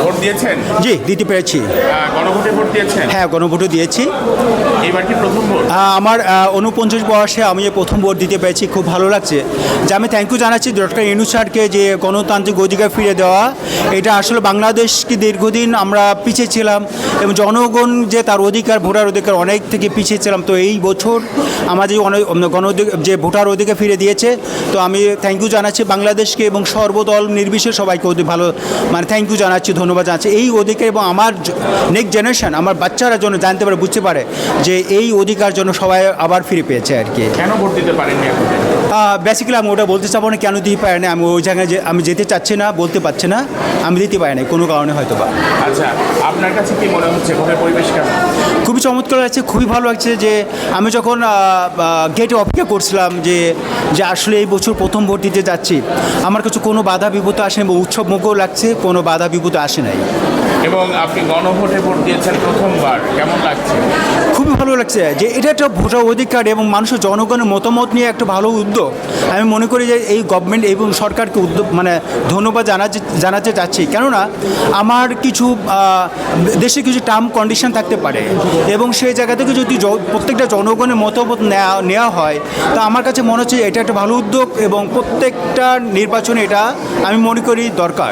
Vote দিয়েছেন? জি, দিতে পেরেছি। গণভোটে ভোট দিয়েছেন? হ্যাঁ, গণভোটও দিয়েছি। এবার কি প্রথম ভোট? আমার 49 বয়সে আমি যে প্রথম ভোট দিতে পেরেছি, খুব ভালো লাগছে। যে আমি থ্যাংক ইউ জানাচ্ছি ডক্টর ইউনূস স্যারকে, যে গণতান্ত্রিক অধিকার ফিরে দেওয়া। এটা আসলে বাংলাদেশকে দীর্ঘদিন আমরা পিছিয়ে ছিলাম এবং জনগণ যে তার অধিকার, ভোটার অধিকার অনেক থেকে পিছিয়ে ছিলাম। তো এই বছর আমাদের যে ভোটার অধিকার ফিরে দিয়েছে, তো আমি থ্যাংক ইউ জানাচ্ছি বাংলাদেশকে এবং সর্বদল নির্বিশেষে সবাইকে ভালো থ্যাংক ইউ জানাচ্ছি, ধন্যবাদ জানাচ্ছি। এই অধিকার এবং আমার নেক্সট জেনারেশন, আমার বাচ্চারা যেন জানতে পারে, বুঝতে পারে যে এই অধিকার জন্য সবাই আবার ফিরে পেয়েছে আর কি। কেন ভোট দিতে পারেননি এখন? বেসিক্যালি আমি ওটা বলতে চাবো না কেন দিতে পারি না। আমি ওই জায়গায় আমি যেতে চাচ্ছি না, বলতে পারছি না, আমি দিতে পারি না কোনো কারণে হয়তো বা। আচ্ছা, আপনার কাছে কি মনে হচ্ছে ভোটের পরিবেশ কেমন? খুবই চমৎকার লাগছে, খুবই ভালো লাগছে। যে আমি যখন গেটে অপেক্ষা করছিলাম যে আসলে এই বছর প্রথম ভোট দিতে যাচ্ছি, আমার কাছে কোনো বাধা বিপত্তি আসেনি, উৎসব মুখও লাগছে, কোনো বাধা বিপত্তি আসে নাই। এবং আপনি গণভোটে ভোট দিয়েছেন প্রথমবার, কেমন লাগছে? খুবই ভালো লাগছে যে এটা একটা ভোটার অধিকার এবং মানুষের জনগণের মতামত নিয়ে একটা ভালো উদ্যোগ। আমি মনে করি যে এই গভর্নমেন্ট এবং সরকারকে ধন্যবাদ জানাতে চাচ্ছি। কেননা আমার কিছু দেশে কিছু টার্ম কন্ডিশন থাকতে পারে এবং সেই জায়গা থেকে যদি প্রত্যেকটা জনগণের মতামত নেওয়া হয়, তা আমার কাছে মনে হচ্ছে এটা একটা ভালো উদ্যোগ এবং প্রত্যেকটা নির্বাচনে এটা আমি মনে করি দরকার।